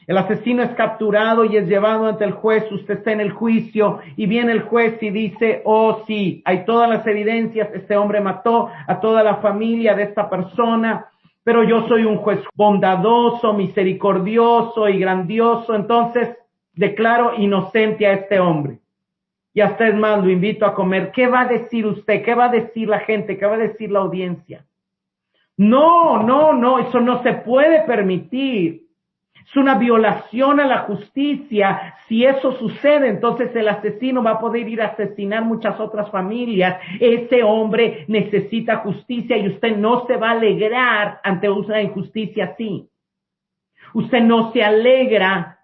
El asesino es capturado y es llevado ante el juez, usted está en el juicio y viene el juez y dice, oh sí, hay todas las evidencias, este hombre mató a toda la familia de esta persona, pero yo soy un juez bondadoso, misericordioso y grandioso, entonces declaro inocente a este hombre. Y hasta es más, lo invito a comer. ¿Qué va a decir usted? ¿Qué va a decir la gente? ¿Qué va a decir la audiencia? No, eso no se puede permitir. Es una violación a la justicia. Si eso sucede, entonces el asesino va a poder ir a asesinar muchas otras familias. Ese hombre necesita justicia y usted no se va a alegrar ante una injusticia así. Usted no se alegra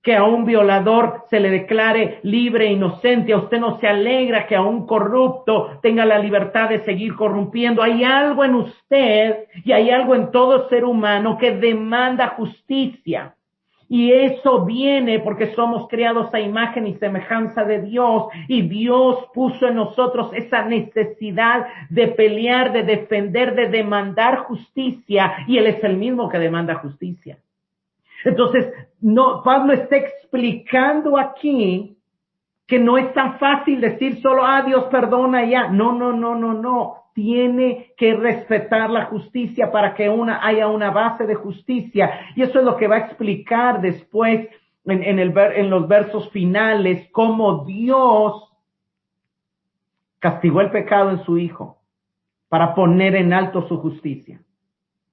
que a un violador se le declare libre e inocente. A usted no se alegra que a un corrupto tenga la libertad de seguir corrompiendo. Hay algo en usted y hay algo en todo ser humano que demanda justicia. Y eso viene porque somos creados a imagen y semejanza de Dios. Y Dios puso en nosotros esa necesidad de pelear, de defender, de demandar justicia. Y Él es el mismo que demanda justicia. Entonces, no, Pablo está explicando aquí que no es tan fácil decir solo, Dios perdona ya. No. Tiene que respetar la justicia para que haya una base de justicia. Y eso es lo que va a explicar después en los versos finales, cómo Dios castigó el pecado en su Hijo para poner en alto su justicia.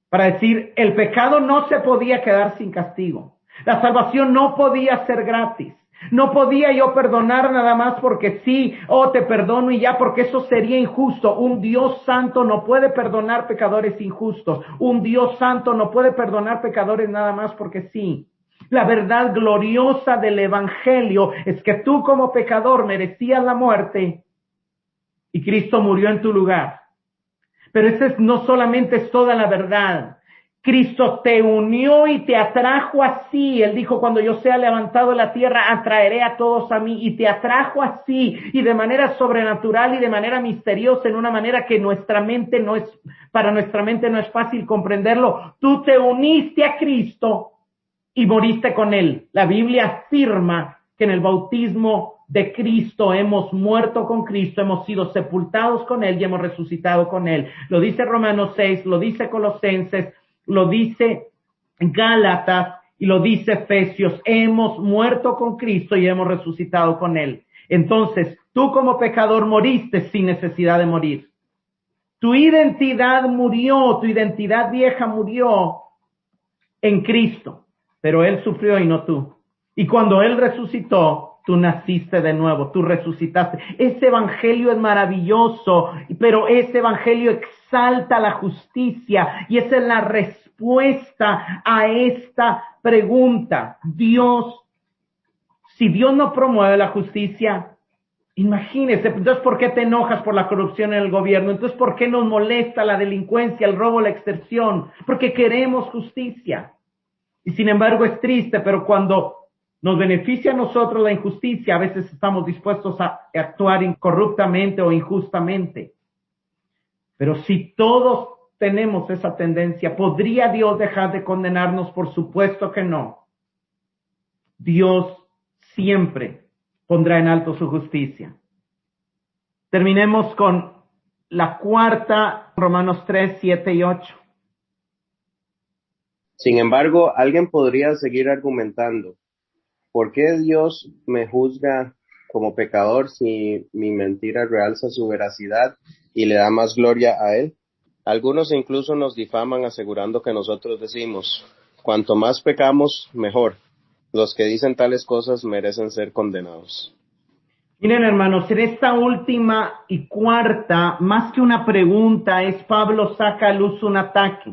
Para decir, el pecado no se podía quedar sin castigo. La salvación no podía ser gratis. No podía yo perdonar nada más porque sí, te perdono y ya, porque eso sería injusto. Un Dios santo no puede perdonar pecadores injustos. Un Dios santo no puede perdonar pecadores nada más porque sí. La verdad gloriosa del Evangelio es que tú como pecador merecías la muerte y Cristo murió en tu lugar. Pero no solamente es toda la verdad. Cristo te unió y te atrajo así. Él dijo, cuando yo sea levantado de la tierra, atraeré a todos a mí. Y te atrajo así, y de manera sobrenatural y de manera misteriosa, en una manera que para nuestra mente no es fácil comprenderlo. Tú te uniste a Cristo y moriste con Él. La Biblia afirma que en el bautismo de Cristo hemos muerto con Cristo, hemos sido sepultados con Él y hemos resucitado con Él. Lo dice Romanos 6, lo dice Colosenses, lo dice Gálatas y lo dice Efesios. Hemos muerto con Cristo y hemos resucitado con Él. Entonces, tú como pecador moriste sin necesidad de morir. Tu identidad murió, tu identidad vieja murió en Cristo, pero Él sufrió y no tú. Y cuando Él resucitó, tú naciste de nuevo, tú resucitaste. Ese evangelio es maravilloso, pero ese evangelio exalta la justicia y esa es la respuesta a esta pregunta. Si Dios no promueve la justicia, imagínese, entonces ¿por qué te enojas por la corrupción en el gobierno? Entonces ¿por qué nos molesta la delincuencia, el robo, la extorsión? Porque queremos justicia. Y sin embargo es triste, pero cuando nos beneficia a nosotros la injusticia, a veces estamos dispuestos a actuar incorruptamente o injustamente. Pero si todos tenemos esa tendencia, ¿podría Dios dejar de condenarnos? Por supuesto que no. Dios siempre pondrá en alto su justicia. Terminemos con la cuarta, Romanos 3, 7 y 8. Sin embargo, alguien podría seguir argumentando. ¿Por qué Dios me juzga como pecador si mi mentira realza su veracidad y le da más gloria a él? Algunos incluso nos difaman asegurando que nosotros decimos, cuanto más pecamos, mejor. Los que dicen tales cosas merecen ser condenados. Miren, hermanos, en esta última y cuarta, más que una pregunta, es Pablo saca a luz un ataque.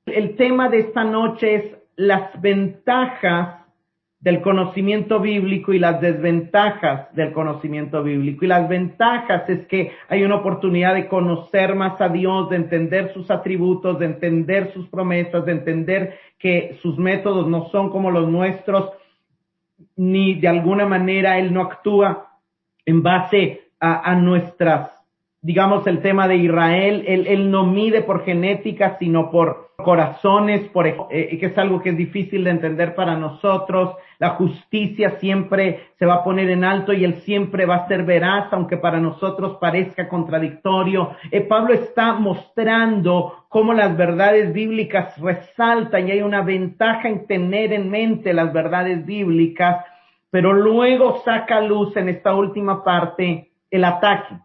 El tema de esta noche es las ventajas del conocimiento bíblico y las desventajas del conocimiento bíblico. Y las ventajas es que hay una oportunidad de conocer más a Dios, de entender sus atributos, de entender sus promesas, de entender que sus métodos no son como los nuestros, ni de alguna manera Él no actúa en base a nuestras, digamos, el tema de Israel, él no mide por genética, sino por corazones, que es algo que es difícil de entender para nosotros. La justicia siempre se va a poner en alto y él siempre va a ser veraz, aunque para nosotros parezca contradictorio. Pablo está mostrando cómo las verdades bíblicas resaltan y hay una ventaja en tener en mente las verdades bíblicas, pero luego saca a luz en esta última parte el ataque.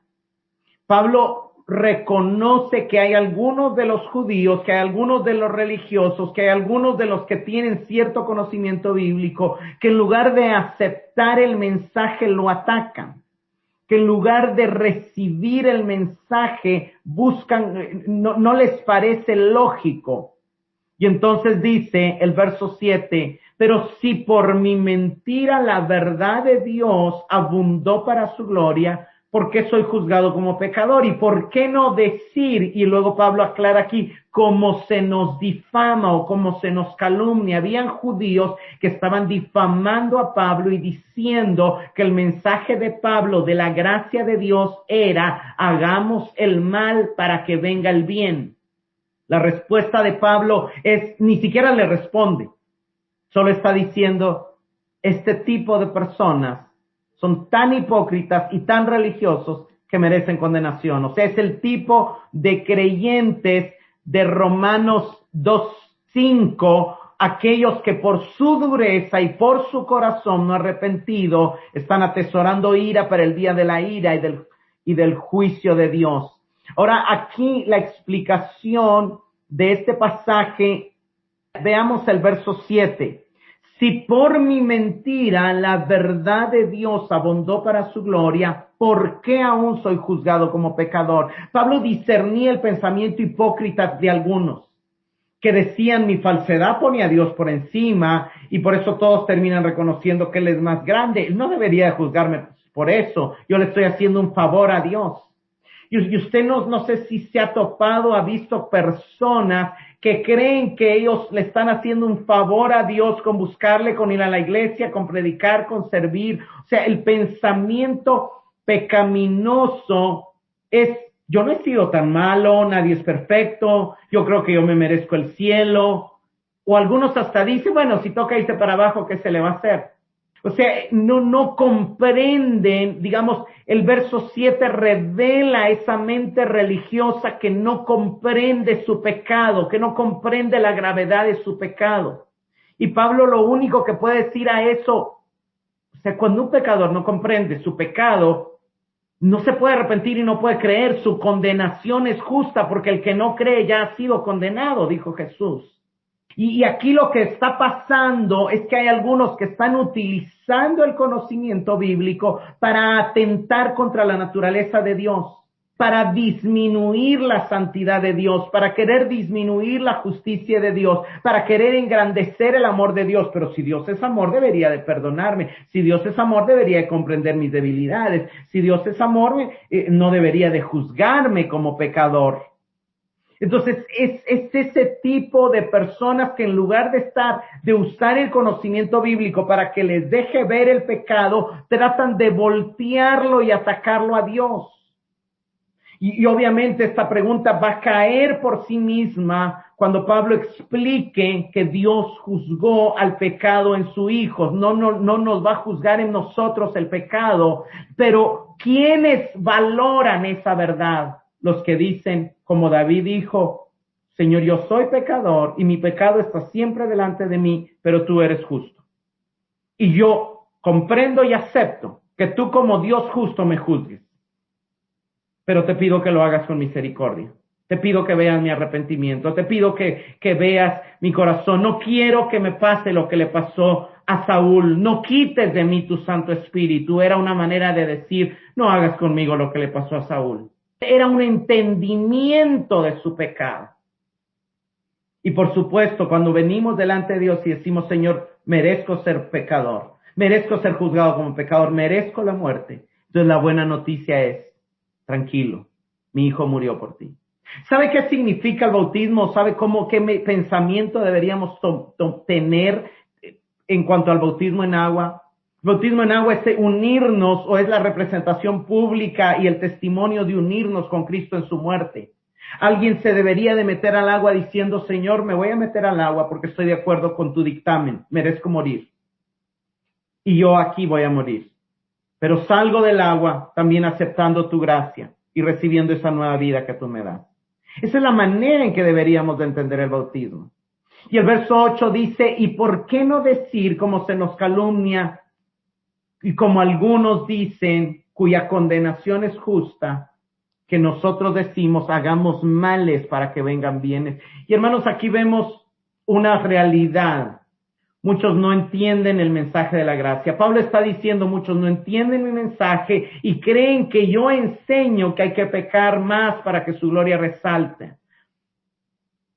Pablo reconoce que hay algunos de los judíos, que hay algunos de los religiosos, que hay algunos de los que tienen cierto conocimiento bíblico, que en lugar de aceptar el mensaje lo atacan, que en lugar de recibir el mensaje buscan, no les parece lógico. Y entonces dice el verso 7, pero si por mi mentira la verdad de Dios abundó para su gloria, ¿por qué soy juzgado como pecador? ¿Y por qué no decir? Y luego Pablo aclara aquí, como se nos difama o como se nos calumnia. Habían judíos que estaban difamando a Pablo y diciendo que el mensaje de Pablo de la gracia de Dios era, hagamos el mal para que venga el bien. La respuesta de Pablo es, ni siquiera le responde. Solo está diciendo, este tipo de personas son tan hipócritas y tan religiosos que merecen condenación. O sea, es el tipo de creyentes de Romanos 2:5, aquellos que por su dureza y por su corazón no arrepentido están atesorando ira para el día de la ira y del juicio de Dios. Ahora, aquí la explicación de este pasaje, veamos el verso 7. Si por mi mentira la verdad de Dios abundó para su gloria, ¿por qué aún soy juzgado como pecador? Pablo discernía el pensamiento hipócrita de algunos, que decían mi falsedad pone a Dios por encima y por eso todos terminan reconociendo que Él es más grande. Él no debería de juzgarme por eso. Yo le estoy haciendo un favor a Dios. Y usted no sé si se ha topado, ha visto personas que creen que ellos le están haciendo un favor a Dios con buscarle, con ir a la iglesia, con predicar, con servir. O sea, el pensamiento pecaminoso es, yo no he sido tan malo, nadie es perfecto, yo creo que yo me merezco el cielo. O algunos hasta dicen, bueno, si toca irse para abajo, ¿qué se le va a hacer? O sea, no comprenden, digamos, el verso 7 revela esa mente religiosa que no comprende su pecado, que no comprende la gravedad de su pecado. Y Pablo lo único que puede decir a eso, o sea, cuando un pecador no comprende su pecado, no se puede arrepentir y no puede creer, su condenación es justa porque el que no cree ya ha sido condenado, dijo Jesús. Y aquí lo que está pasando es que hay algunos que están utilizando el conocimiento bíblico para atentar contra la naturaleza de Dios, para disminuir la santidad de Dios, para querer disminuir la justicia de Dios, para querer engrandecer el amor de Dios. Pero si Dios es amor, debería de perdonarme. Si Dios es amor, debería de comprender mis debilidades. Si Dios es amor, no debería de juzgarme como pecador. Entonces, es ese tipo de personas que en lugar de usar el conocimiento bíblico para que les deje ver el pecado, tratan de voltearlo y atacarlo a Dios. Y obviamente esta pregunta va a caer por sí misma cuando Pablo explique que Dios juzgó al pecado en su Hijo. No nos va a juzgar en nosotros el pecado, pero ¿quiénes valoran esa verdad? Los que dicen, como David dijo, Señor, yo soy pecador y mi pecado está siempre delante de mí, pero tú eres justo. Y yo comprendo y acepto que tú como Dios justo me juzgues, pero te pido que lo hagas con misericordia. Te pido que veas mi arrepentimiento, te pido que veas mi corazón. No quiero que me pase lo que le pasó a Saúl. No quites de mí tu Santo Espíritu. Era una manera de decir, no hagas conmigo lo que le pasó a Saúl. Era un entendimiento de su pecado. Y por supuesto, cuando venimos delante de Dios y decimos, Señor, merezco ser pecador, merezco ser juzgado como pecador, merezco la muerte. Entonces la buena noticia es, tranquilo, mi hijo murió por ti. ¿Sabe qué significa el bautismo? ¿Sabe qué pensamiento deberíamos tener en cuanto al bautismo en agua? El bautismo en agua es unirnos, o es la representación pública y el testimonio de unirnos con Cristo en su muerte. Alguien se debería de meter al agua diciendo, Señor, me voy a meter al agua porque estoy de acuerdo con tu dictamen, merezco morir. Y yo aquí voy a morir. Pero salgo del agua también aceptando tu gracia y recibiendo esa nueva vida que tú me das. Esa es la manera en que deberíamos de entender el bautismo. Y el verso 8 dice, ¿y por qué no decir como se nos calumnia y como algunos dicen, cuya condenación es justa, que nosotros decimos, hagamos males para que vengan bienes? Y hermanos, aquí vemos una realidad. Muchos no entienden el mensaje de la gracia. Pablo está diciendo, muchos no entienden mi mensaje y creen que yo enseño que hay que pecar más para que su gloria resalte.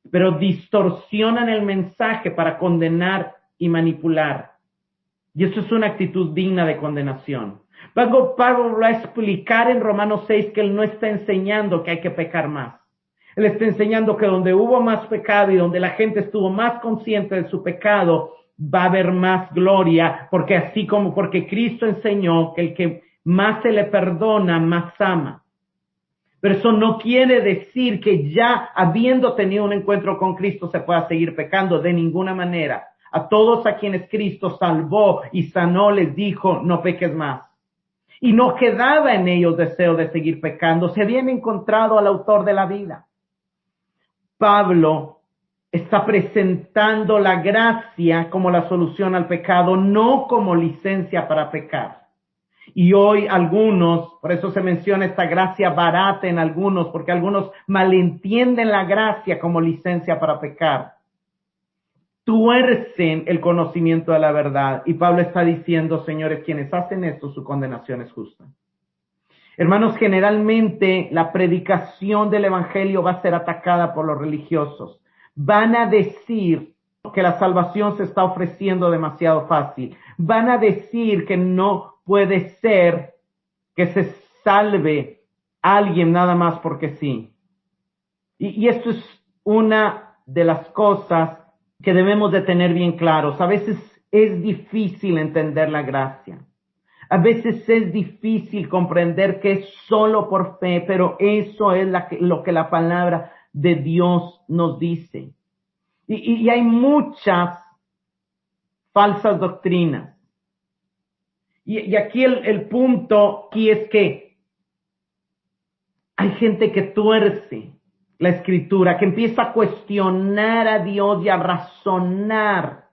Pero distorsionan el mensaje para condenar y manipular. Y eso es una actitud digna de condenación. Luego Pablo va a explicar en Romanos 6 que él no está enseñando que hay que pecar más. Él está enseñando que donde hubo más pecado y donde la gente estuvo más consciente de su pecado, va a haber más gloria, porque Cristo enseñó que el que más se le perdona, más ama. Pero eso no quiere decir que ya habiendo tenido un encuentro con Cristo se pueda seguir pecando de ninguna manera. A todos a quienes Cristo salvó y sanó les dijo, no peques más. Y no quedaba en ellos deseo de seguir pecando. Se habían encontrado al autor de la vida. Pablo está presentando la gracia como la solución al pecado, no como licencia para pecar. Y hoy algunos, por eso se menciona esta gracia barata en algunos, porque algunos malentienden la gracia como licencia para pecar. Tuercen el conocimiento de la verdad. Y Pablo está diciendo, señores, quienes hacen esto, su condenación es justa. Hermanos, generalmente la predicación del evangelio va a ser atacada por los religiosos. Van a decir que la salvación se está ofreciendo demasiado fácil. Van a decir que no puede ser que se salve a alguien nada más porque sí. Y esto es una de las cosas que debemos de tener bien claros. A veces es difícil entender la gracia. A veces es difícil comprender que es solo por fe, pero eso es lo que la palabra de Dios nos dice. Y hay muchas falsas doctrinas. Y aquí el punto aquí es que hay gente que tuerce la Escritura, que empieza a cuestionar a Dios y a razonar.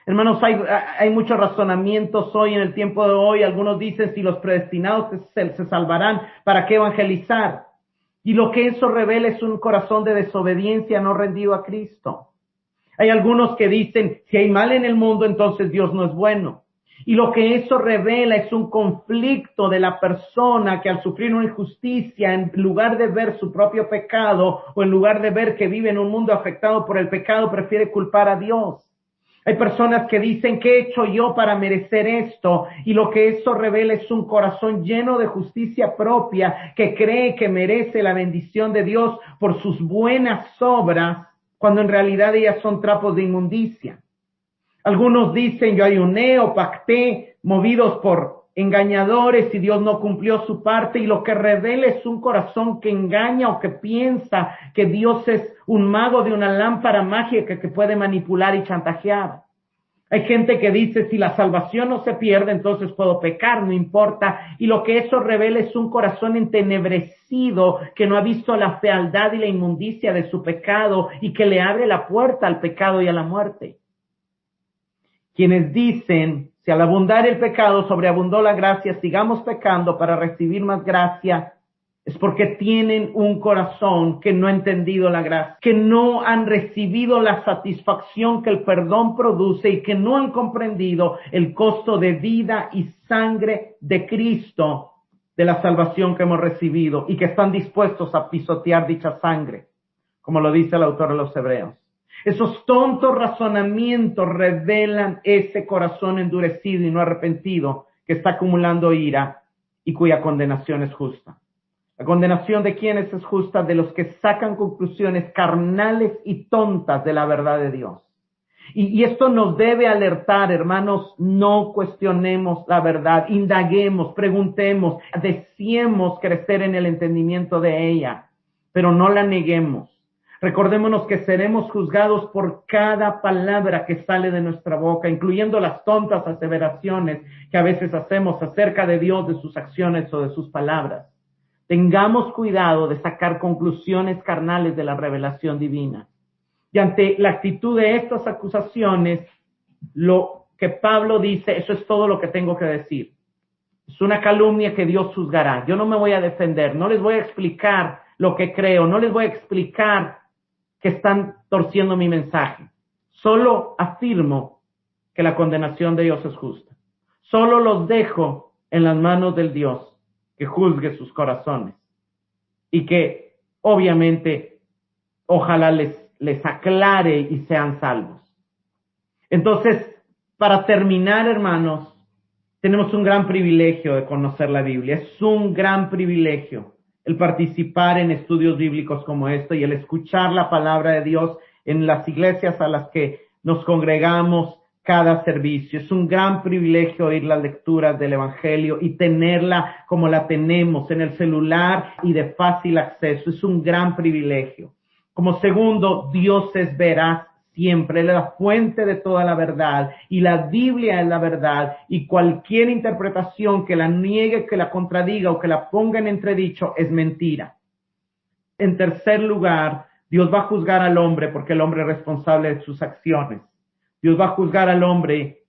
Hermanos, hay muchos razonamientos hoy en el tiempo de hoy. Algunos dicen, si los predestinados se salvarán, ¿para qué evangelizar? Y lo que eso revela es un corazón de desobediencia no rendido a Cristo. Hay algunos que dicen, si hay mal en el mundo, entonces Dios no es bueno. Y lo que eso revela es un conflicto de la persona que al sufrir una injusticia, en lugar de ver su propio pecado o en lugar de ver que vive en un mundo afectado por el pecado, prefiere culpar a Dios. Hay personas que dicen, ¿qué he hecho yo para merecer esto? Y lo que eso revela es un corazón lleno de justicia propia que cree que merece la bendición de Dios por sus buenas obras, cuando en realidad ellas son trapos de inmundicia. Algunos dicen, yo ayuné o pacté, movidos por engañadores, y Dios no cumplió su parte, y lo que revela es un corazón que engaña o que piensa que Dios es un mago de una lámpara mágica que puede manipular y chantajear. Hay gente que dice, si la salvación no se pierde, entonces puedo pecar, no importa. Y lo que eso revela es un corazón entenebrecido que no ha visto la fealdad y la inmundicia de su pecado y que le abre la puerta al pecado y a la muerte. Quienes dicen, Si al abundar el pecado sobreabundó la gracia, sigamos pecando para recibir más gracia, es porque tienen un corazón que no ha entendido la gracia, que no han recibido la satisfacción que el perdón produce y que no han comprendido el costo de vida y sangre de Cristo, de la salvación que hemos recibido, y que están dispuestos a pisotear dicha sangre, como lo dice el autor de los Hebreos. Esos tontos razonamientos revelan ese corazón endurecido y no arrepentido que está acumulando ira y cuya condenación es justa. La condenación de quienes es justa, de los que sacan conclusiones carnales y tontas de la verdad de Dios. Y esto nos debe alertar, hermanos, no cuestionemos la verdad, indaguemos, preguntemos, deseemos crecer en el entendimiento de ella, pero no la neguemos. Recordémonos que seremos juzgados por cada palabra que sale de nuestra boca, incluyendo las tontas aseveraciones que a veces hacemos acerca de Dios, de sus acciones o de sus palabras. Tengamos cuidado de sacar conclusiones carnales de la revelación divina. Y ante la actitud de estas acusaciones, lo que Pablo dice, eso es todo lo que tengo que decir. Es una calumnia que Dios juzgará. Yo no me voy a defender, no les voy a explicar lo que creo, no les voy a explicar que están torciendo mi mensaje. Solo afirmo que la condenación de Dios es justa. Solo los dejo en las manos del Dios que juzgue sus corazones y que obviamente ojalá les aclare y sean salvos. Entonces, para terminar, hermanos, tenemos un gran privilegio de conocer la Biblia. Es un gran privilegio el participar en estudios bíblicos como este y el escuchar la palabra de Dios en las iglesias a las que nos congregamos cada servicio. Es un gran privilegio oír las lecturas del Evangelio y tenerla como la tenemos en el celular y de fácil acceso. Es un gran privilegio. Como segundo, Dios es veraz siempre. Él es la fuente de toda la verdad y la Biblia es la verdad, y cualquier interpretación que la niegue, que la contradiga o que la ponga en entredicho es mentira. En tercer lugar, Dios va a juzgar al hombre porque el hombre es responsable de sus acciones. Dios va a juzgar al hombre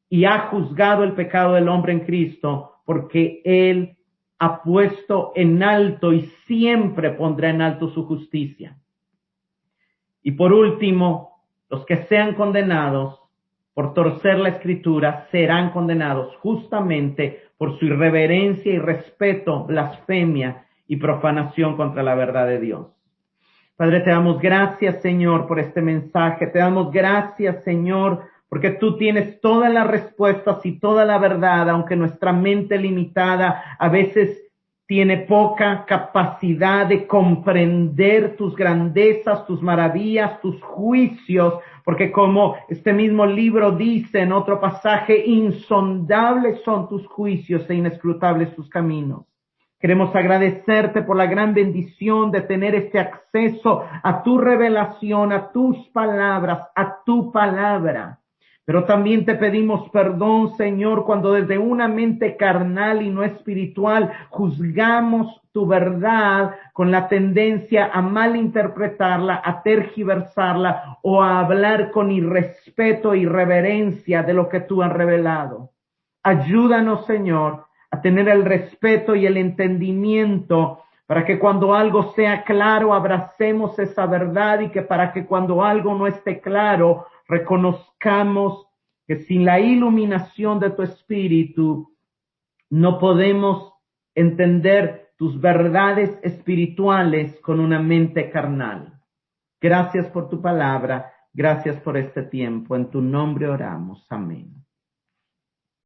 y ha juzgado el pecado del hombre en Cristo porque Él ha puesto en alto y siempre pondrá en alto su justicia. Y por último, los que sean condenados por torcer la Escritura serán condenados justamente por su irreverencia y respeto, blasfemia y profanación contra la verdad de Dios. Padre, te damos gracias, Señor, por este mensaje. Te damos gracias, Señor, porque tú tienes todas las respuestas y toda la verdad, aunque nuestra mente limitada a veces tiene poca capacidad de comprender tus grandezas, tus maravillas, tus juicios, porque como este mismo libro dice en otro pasaje, insondables son tus juicios e inescrutables tus caminos. Queremos agradecerte por la gran bendición de tener este acceso a tu revelación, a tus palabras, a tu palabra. Pero también te pedimos perdón, Señor, cuando desde una mente carnal y no espiritual juzgamos tu verdad con la tendencia a malinterpretarla, a tergiversarla o a hablar con irrespeto e irreverencia de lo que tú has revelado. Ayúdanos, Señor, a tener el respeto y el entendimiento para que cuando algo sea claro abracemos esa verdad, y que para que cuando algo no esté claro reconozcamos que sin la iluminación de tu Espíritu no podemos entender tus verdades espirituales con una mente carnal. Gracias por tu palabra, gracias por este tiempo. En tu nombre oramos. Amén.